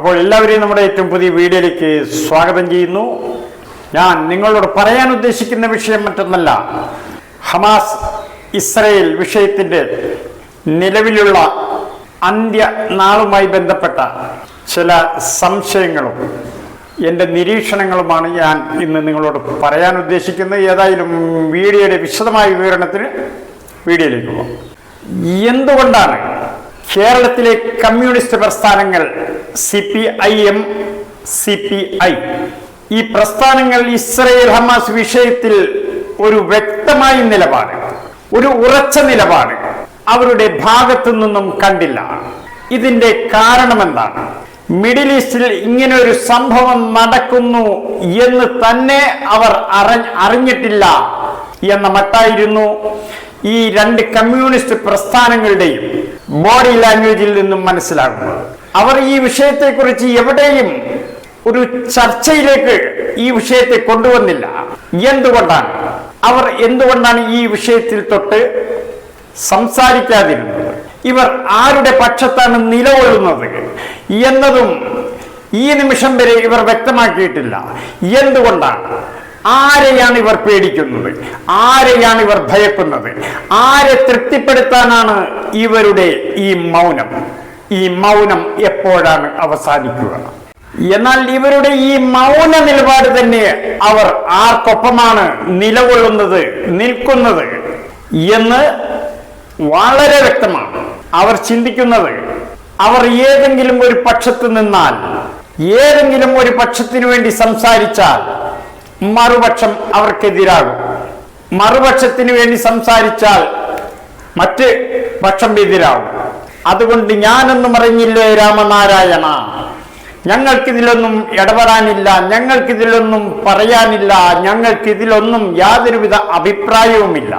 അപ്പോൾ എല്ലാവരെയും നമ്മുടെ ഏറ്റവും പുതിയ വീഡിയോയിലേക്ക് സ്വാഗതം ചെയ്യുന്നു. ഞാൻ നിങ്ങളോട് പറയാൻ ഉദ്ദേശിക്കുന്ന വിഷയം മറ്റൊന്നല്ല, ഹമാസ് ഇസ്രയേൽ വിഷയത്തിൻ്റെ നിലവിലുള്ള അന്ത്യനാളുമായി ബന്ധപ്പെട്ട ചില സംശയങ്ങളും എൻ്റെ നിരീക്ഷണങ്ങളുമാണ് ഞാൻ ഇന്ന് നിങ്ങളോട് പറയാൻ ഉദ്ദേശിക്കുന്നത്. ഏതായാലും വീഡിയോയുടെ വിശദമായ വിവരണത്തിന് വീഡിയോയിലേക്ക് പോകാം. എന്തുകൊണ്ടാണ് കേരളത്തിലെ കമ്മ്യൂണിസ്റ്റ് പ്രസ്ഥാനങ്ങൾ CPIM, CPI ഈ പ്രസ്ഥാനങ്ങൾ ഇസ്രയേൽ ഹമാസ് വിഷയത്തിൽ ഒരു വ്യക്തമായ നിലപാട്, ഒരു ഉറച്ച നിലപാട് അവരുടെ ഭാഗത്തു നിന്നും കണ്ടില്ല? ഇതിന്റെ കാരണം എന്താണ്? മിഡിൽ ഈസ്റ്റിൽ ഇങ്ങനെ ഒരു സംഭവം നടക്കുന്നു എന്ന് തന്നെ അവർ അറിഞ്ഞിട്ടില്ല എന്ന മട്ടായിരുന്നു ഈ രണ്ട് കമ്മ്യൂണിസ്റ്റ് പ്രസ്ഥാനങ്ങളുടെയും ബോഡി ലാംഗ്വേജിൽ നിന്നും മനസ്സിലാകുന്നത്. അവർ ഈ വിഷയത്തെക്കുറിച്ച് എവിടെയും ഒരു ചർച്ചയിലേക്ക് ഈ വിഷയത്തെ കൊണ്ടുവന്നില്ല. എന്തുകൊണ്ടാണ് എന്തുകൊണ്ടാണ് ഈ വിഷയത്തിൽ തൊട്ട് സംസാരിക്കാതിരുന്നത്? ഇവർ ആരുടെ പക്ഷത്താണ് നിലകൊള്ളുന്നത് എന്നതും ഈ നിമിഷം വരെ ഇവർ വ്യക്തമാക്കിയിട്ടില്ല. എന്തുകൊണ്ടാണ്? ആരെയാണ് ഇവർ പേടിക്കുന്നത്? ആരെയാണ് ഇവർ ഭയക്കുന്നത്? ആരെ തൃപ്തിപ്പെടുത്താനാണ് ഇവരുടെ ഈ മൗനം? ഈ മൗനം എപ്പോഴാണ് അവസാനിക്കുക? എന്നാൽ ഇവരുടെ ഈ മൗന നിലപാട് തന്നെ അവർ ആർക്കൊപ്പമാണ് നിൽക്കുന്നത് എന്ന് വളരെ വ്യക്തമാണ്. അവർ ചിന്തിക്കുന്നത്, അവർ ഏതെങ്കിലും ഒരു പക്ഷത്ത് നിന്നാൽ, ഏതെങ്കിലും ഒരു പക്ഷത്തിനു വേണ്ടി സംസാരിച്ചാൽ മറുപക്ഷം അവർക്കെതിരാകും. മറുപക്ഷത്തിന് വേണ്ടി സംസാരിച്ചാൽ മറ്റ് പക്ഷം എതിരാകും. അതുകൊണ്ട് ഞാനൊന്നും അറിഞ്ഞില്ലേ രാമനാരായണ, ഞങ്ങൾക്കിതിലൊന്നും ഇടപെടാനില്ല, ഞങ്ങൾക്കിതിലൊന്നും പറയാനില്ല, ഞങ്ങൾക്കിതിലൊന്നും യാതൊരുവിധ അഭിപ്രായവുമില്ല.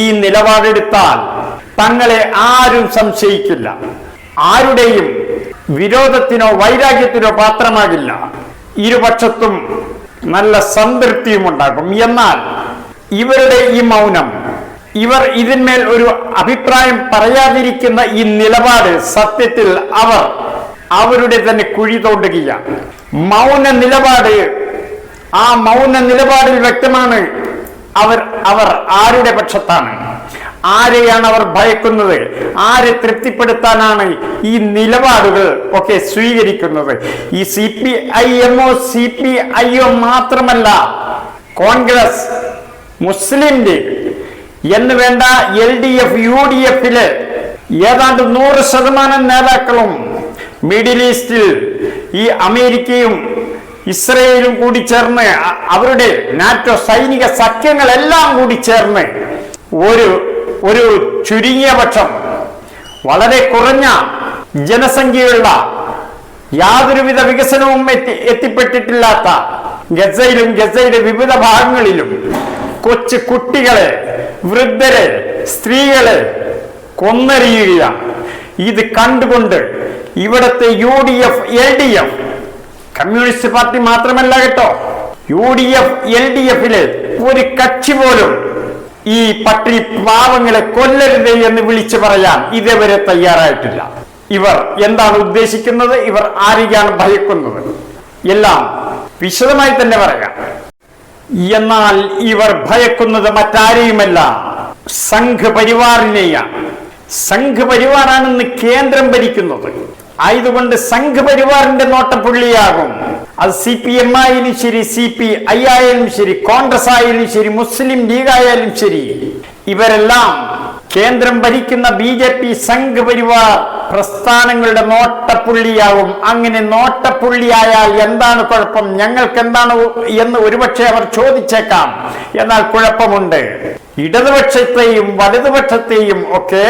ഈ നിലപാടെടുത്താൽ തങ്ങളെ ആരും സംശയിക്കില്ല, ആരുടെയും വിരോധത്തിനോ വൈരാഗ്യത്തിനോ പാത്രമാകില്ല, ഇരുപക്ഷത്തും നല്ല സംതൃപ്തിയും ഉണ്ടാകും. എന്നാൽ ഇവരുടെ ഈ മൗനം, ഇവർ ഇതിന്മേൽ ഒരു അഭിപ്രായം പറയാതിരിക്കുന്ന ഈ നിലപാട് സത്യത്തിൽ അവരുടെ തന്നെ കുഴി തോണ്ടുകയാണ്. മൗന നിലപാട്, ആ മൗന നിലപാടിൽ വ്യക്തമാണ് അവർ ആരുടെ പക്ഷത്താണ്, ആരെയാണ് അവർ ഭയക്കുന്നത്, ആരെ തൃപ്തിപ്പെടുത്താനാണ് ഈ നിലപാടുകൾ ഒക്കെ സ്വീകരിക്കുന്നത്. ഈ CPIM CPIO മാത്രമല്ല, കോൺഗ്രസ്, മുസ്ലിം ലീഗ് എന്ന് വേണ്ട LDF UDF ഏതാണ്ട് 100% നേതാക്കളും മിഡിൽ ഈസ്റ്റിൽ ഈ അമേരിക്കയും ഇസ്രയേലും കൂടി ചേർന്ന്, അവരുടെ നാറ്റോ സൈനിക സഖ്യങ്ങളെല്ലാം കൂടി ചേർന്ന് ഒരു ചുരുങ്ങിയ പക്ഷം, വളരെ കുറഞ്ഞ ജനസംഖ്യയുള്ള, യാതൊരുവിധ വികസനവും എത്തിപ്പെട്ടിട്ടില്ലാത്ത ഗസയിലും ഗസയുടെ വിവിധ ഭാഗങ്ങളിലും കൊച്ചു കുട്ടികളെ, വൃദ്ധരെ, സ്ത്രീകളെ കൊന്നെറിയുകയാണ്. ഇത് കണ്ടുകൊണ്ട് ഇവിടത്തെ UDF LDF, കമ്മ്യൂണിസ്റ്റ് പാർട്ടി മാത്രമല്ല കേട്ടോ, UDF LDF ഒരു കക്ഷി പോലും ഈ പട്ടി പാവങ്ങളെ കൊല്ലരുത് എന്ന് വിളിച്ചു പറയാൻ ഇതേവരെ തയ്യാറായിട്ടില്ല. ഇവർ എന്താണ് ഉദ്ദേശിക്കുന്നത്? ഇവർ ആരെയാണ് ഭയക്കുന്നത്? എല്ലാം വിശദമായി തന്നെ പറയാം. എന്നാൽ ഇവർ ഭയക്കുന്നത് മറ്റാരെയുമല്ല, സംഘ് പരിവാറിനെയാണ്. സംഘ് പരിവാറാണെന്ന് കേന്ദ്രം ഭരിക്കുന്നത്. ആയതുകൊണ്ട് സംഘ് പരിവാറിന്റെ നോട്ടപ്പുള്ളിയാകും. അത് CPM ആയാലും ശരി, CPI ആയാലും ശരി, കോൺഗ്രസ് ആയാലും ശരി, മുസ്ലിം ലീഗ് ആയാലും ശരി, ഇവരെല്ലാം കേന്ദ്രം ഭരിക്കുന്ന BJP സംഘ് പരിവാർ പ്രസ്ഥാനങ്ങളുടെ നോട്ടപ്പുള്ളിയാവും. അങ്ങനെ നോട്ടപ്പുള്ളിയായാൽ എന്താണ് കുഴപ്പം? ഞങ്ങൾക്ക് എന്താണ് എന്ന് ഒരുപക്ഷെ അവർ ചോദിച്ചേക്കാം. എന്നാൽ കുഴപ്പമുണ്ട്. ഇടതുപക്ഷത്തെയും വലതുപക്ഷത്തെയും ഒക്കെ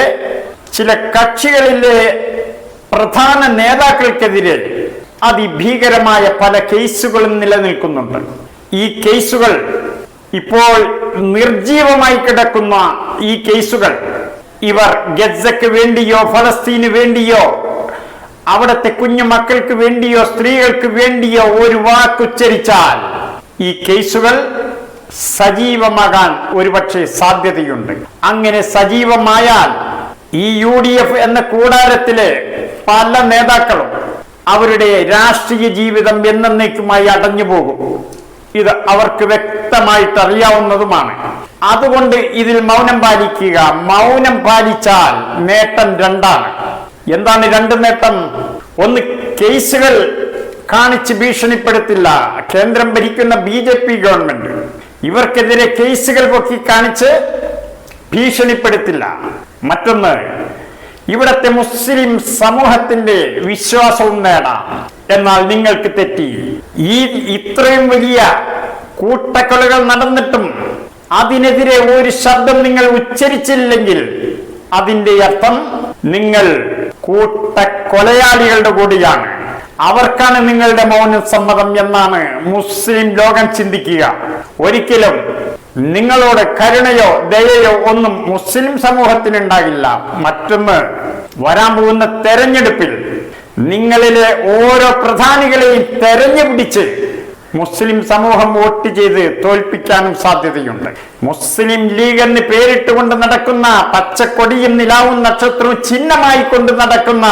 ചില കക്ഷികളിലെ പ്രധാന നേതാക്കൾക്കെതിരെ അതിഭീകരമായ പല കേസുകളും നിലനിൽക്കുന്നുണ്ട്. ഈ കേസുകൾ ഇപ്പോൾ നിർജീവമായി കിടക്കുന്ന ഈ കേസുകൾ ഇവർ ഗസയ്ക്ക് വേണ്ടിയോ, ഫലസ്തീന് വേണ്ടിയോ, അവിടുത്തെ കുഞ്ഞു മക്കൾക്ക് വേണ്ടിയോ, സ്ത്രീകൾക്ക് വേണ്ടിയോ ഒരു വാക്കുച്ചരിച്ചാൽ ഈ കേസുകൾ സജീവമാകാൻ ഒരുപക്ഷെ സാധ്യതയുണ്ട്. അങ്ങനെ സജീവമായാൽ ഈ UDF എന്ന കൂടാരത്തിലെ പല നേതാക്കളും അവരുടെ രാഷ്ട്രീയ ജീവിതം എന്നേക്കുമായി അടഞ്ഞു പോകും. ഇത് അവർക്ക് വ്യക്തമായിട്ട് അറിയാവുന്നതുമാണ്. അതുകൊണ്ട് ഇതിൽ മൗനം പാലിക്കുക. മൗനം പാലിച്ചാൽ നേട്ടം രണ്ടാണ്. എന്താണ് രണ്ട് നേട്ടം? ഒന്ന്, കേസുകൾ കാണിച്ച് ഭീഷണിപ്പെടുത്തില്ല. കേന്ദ്രം ഭരിക്കുന്ന BJP ഗവൺമെന്റ് ഇവർക്കെതിരെ കേസുകൾ പൊക്കി കാണിച്ച് ഭീഷണിപ്പെടുത്തില്ല. മറ്റൊന്ന്, ഇവിടത്തെ മുസ്ലിം സമൂഹത്തിന്റെ വിശ്വാസവും നേടാം. എന്നാൽ നിങ്ങൾക്ക് തെറ്റി. ഇത്രയും വലിയ കൂട്ടക്കൊലകൾ നടന്നിട്ടും അതിനെതിരെ ഒരു ശബ്ദം നിങ്ങൾ ഉച്ചരിച്ചില്ലെങ്കിൽ അതിന്റെ അർത്ഥം നിങ്ങൾ കൂട്ടക്കൊലയാളികളുടെ കൂടിയാണ്. അവർക്കാണ് നിങ്ങളുടെ മൗനം സമ്മതം എന്നാണ് മുസ്ലിം ലോകം ചിന്തിക്കുക. ഒരിക്കലും നിങ്ങളോട് കരുണയോ ദയയോ ഒന്നും മുസ്ലിം സമൂഹത്തിനുണ്ടാകില്ല. മറ്റൊന്ന്, വരാൻ പോകുന്ന തെരഞ്ഞെടുപ്പിൽ നിങ്ങളിലെ ഓരോ പ്രധാനികളെയും തെരഞ്ഞുപിടിച്ച് മുസ്ലിം സമൂഹം വോട്ട് ചെയ്ത് തോൽപ്പിക്കാനും സാധ്യതയുണ്ട്. മുസ്ലിം ലീഗ് എന്ന് പേരിട്ടുകൊണ്ട് നടക്കുന്ന, പച്ചക്കൊടിയും നിലാവും നക്ഷത്രവും ചിഹ്നമായി കൊണ്ട് നടക്കുന്ന,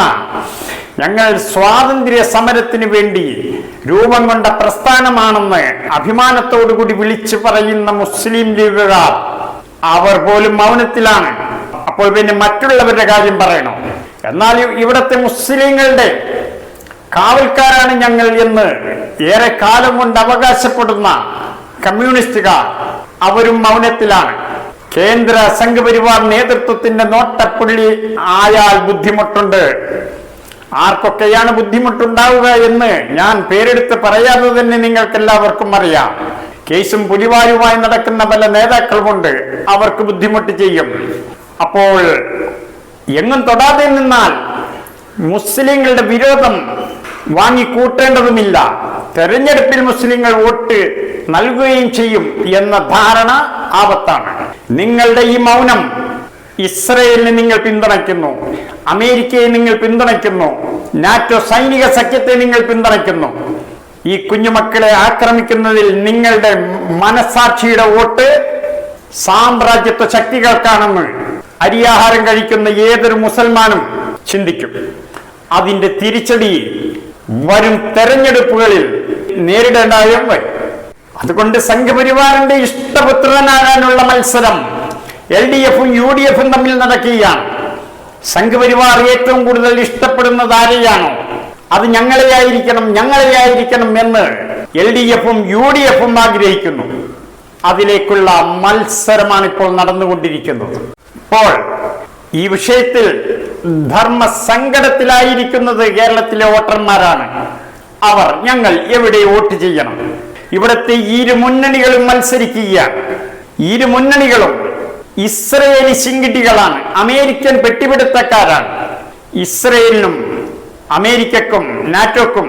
ഞങ്ങൾ സ്വാതന്ത്ര്യ സമരത്തിന് വേണ്ടി രൂപം കൊണ്ട പ്രസ്ഥാനമാണെന്ന് അഭിമാനത്തോടുകൂടി വിളിച്ചു പറയുന്ന മുസ്ലിം ലീഗുകാർ അവർ പോലും മൗനത്തിലാണ്. അപ്പോൾ പിന്നെ മറ്റുള്ളവരുടെ കാര്യം പറയണോ? എന്നാൽ ഇവിടത്തെ മുസ്ലിങ്ങളുടെ കാവൽക്കാരാണ് ഞങ്ങൾ എന്ന് ഏറെ കാലം കൊണ്ട് അവകാശപ്പെടുന്ന കമ്മ്യൂണിസ്റ്റുകാർ അവരും മൗനത്തിലാണ്. കേന്ദ്ര സംഘപരിവാർ നേതൃത്വത്തിന്റെ നോട്ടപ്പുള്ളി ആയാൽ ബുദ്ധിമുട്ടുണ്ട്. ആർക്കൊക്കെയാണ് ബുദ്ധിമുട്ടുണ്ടാവുക എന്ന് ഞാൻ പേരെടുത്ത് പറയാതെ തന്നെ നിങ്ങൾക്ക് എല്ലാവർക്കും അറിയാം. കേസും പുലിവാലുമായി നടക്കുന്ന പല നേതാക്കളുമുണ്ട്. അവർക്ക് ബുദ്ധിമുട്ട് ചെയ്യും. അപ്പോൾ എങ്ങും തൊടാതെ നിന്നാൽ മുസ്ലിങ്ങളുടെ വിരോധം വാങ്ങിക്കൂട്ടേണ്ടതുമില്ല. തെരഞ്ഞെടുപ്പിൽ മുസ്ലിങ്ങൾ വോട്ട് നൽകുകയും ചെയ്യും എന്ന ധാരണ ആപത്താണ്. നിങ്ങളുടെ ഈ മൗനം ഇസ്രയേലിനെ നിങ്ങൾ പിന്തുണയ്ക്കുന്നു, അമേരിക്കയെ നിങ്ങൾ പിന്തുണയ്ക്കുന്നു, നാറ്റോ സൈനിക സഖ്യത്തെ നിങ്ങൾ പിന്തുണയ്ക്കുന്നു. ഈ കുഞ്ഞുമക്കളെ ആക്രമിക്കുന്നതിൽ നിങ്ങളുടെ മനസാക്ഷിയുടെ വോട്ട് സാമ്രാജ്യത്വ ശക്തികൾക്കാണെന്ന് അരിയാഹാരം കഴിക്കുന്ന ഏതൊരു മുസൽമാനും ചിന്തിക്കും. അതിന്റെ തിരിച്ചടി വരും തെരഞ്ഞെടുപ്പുകളിൽ നേരിടേണ്ടതായും വരും. അതുകൊണ്ട് സംഘപരിവാറിന്റെ ഇഷ്ടപുത്രനാകാനുള്ള മത്സരം LDF-ഉം UDF-ഉം തമ്മിൽ നടക്കുകയാണ്. സംഘപരിവാർ ഏറ്റവും കൂടുതൽ ഇഷ്ടപ്പെടുന്നത് ആരെയാണോ അത് ഞങ്ങളെയായിരിക്കണം എന്ന് LDF-ഉം UDF-ഉം ആഗ്രഹിക്കുന്നു. അതിലേക്കുള്ള മത്സരമാണ് ഇപ്പോൾ നടന്നുകൊണ്ടിരിക്കുന്നത്. ഇപ്പോൾ ഈ വിഷയത്തിൽ ധർമ്മസങ്കടത്തിലായിരിക്കുന്നത് കേരളത്തിലെ വോട്ടർമാരാണ്. ഞങ്ങൾ എവിടെ വോട്ട് ചെയ്യണം? ഇവിടുത്തെ ഇരു മുന്നണികളും മത്സരിക്കുകയാണ്. ഇരു മുന്നണികളും ഇസ്രയേലി ശിങ്കിടികളാണ്, അമേരിക്കൻ പെട്ടിപിടുത്തക്കാരാണ്. ഇസ്രയേലിനും അമേരിക്കക്കും നാറ്റോക്കും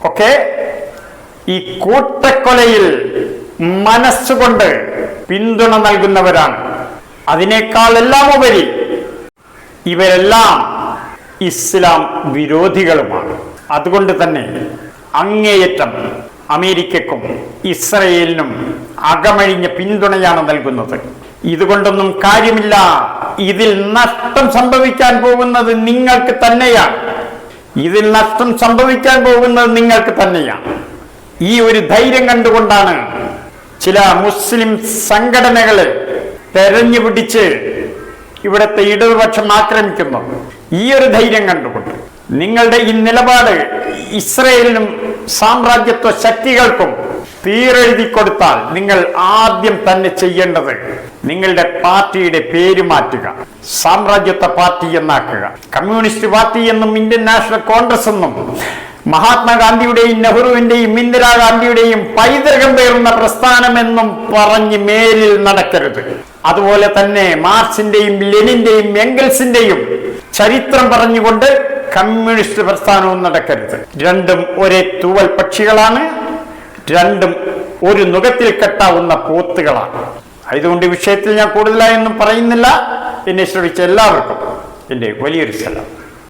ഒക്കെ ഈ കൂട്ടക്കൊലയിൽ മനസ്സുകൊണ്ട് പിന്തുണ നൽകുന്നവരാണ്. അതിനേക്കാൾ എല്ലാം ഉപരി ഇവരെല്ലാം ഇസ്ലാം വിരോധികളുമാണ്. അതുകൊണ്ട് തന്നെ അങ്ങേയറ്റം അമേരിക്കക്കും ഇസ്രയേലിനും അകമഴിഞ്ഞ പിന്തുണയാണ് നൽകുന്നത്. ഇതുകൊണ്ടൊന്നും കാര്യമില്ല. ഇതിൽ നഷ്ടം സംഭവിക്കാൻ പോകുന്നത് നിങ്ങൾക്ക് തന്നെയാണ്. ഈ ഒരു ധൈര്യം കണ്ടുകൊണ്ടാണ് ചില മുസ്ലിം സംഘടനകളെ തെരഞ്ഞുപിടിച്ച് ഇവിടുത്തെ ഇടതുപക്ഷം ആക്രമിക്കുന്നു. ഈ ഒരു ധൈര്യം കണ്ടുകൊണ്ട് നിങ്ങളുടെ ഈ നിലപാട് ഇസ്രയേലിനും സാമ്രാജ്യത്വ ശക്തികൾക്കും തീരെഴുതി കൊടുത്താൽ നിങ്ങൾ ആദ്യം തന്നെ ചെയ്യേണ്ടത് നിങ്ങളുടെ പാർട്ടിയുടെ പേര് മാറ്റുക, സാമ്രാജ്യത്വ പാർട്ടി എന്നാക്കുക. കമ്മ്യൂണിസ്റ്റ് പാർട്ടി എന്നും ഇന്ത്യൻ നാഷണൽ കോൺഗ്രസ് എന്നും മഹാത്മാഗാന്ധിയുടെയും നെഹ്റുവിന്റെയും ഇന്ദിരാഗാന്ധിയുടെയും പൈതൃകം പേറുന്ന പ്രസ്ഥാനമെന്നും പറഞ്ഞ് മേലിൽ നടക്കരുത്. അതുപോലെ തന്നെ മാർക്സിന്റെയും ലെനിന്റെയും എംഗൽസിന്റെയും ചരിത്രം പറഞ്ഞുകൊണ്ട് കമ്മ്യൂണിസ്റ്റ് പ്രസ്ഥാനവും നടക്കരുത്. രണ്ടും ഒരേ തൂവൽ പക്ഷികളാണ്, രണ്ടും ഒരു നുകത്തിൽ കെട്ടാവുന്ന പോത്തുകളാണ്. അതുകൊണ്ട് വിഷയത്തിൽ ഞാൻ കൂടുതലായൊന്നും പറയുന്നില്ല. എന്നെ ശ്രമിച്ച എല്ലാവർക്കും എൻ്റെ വലിയൊരു സലാം.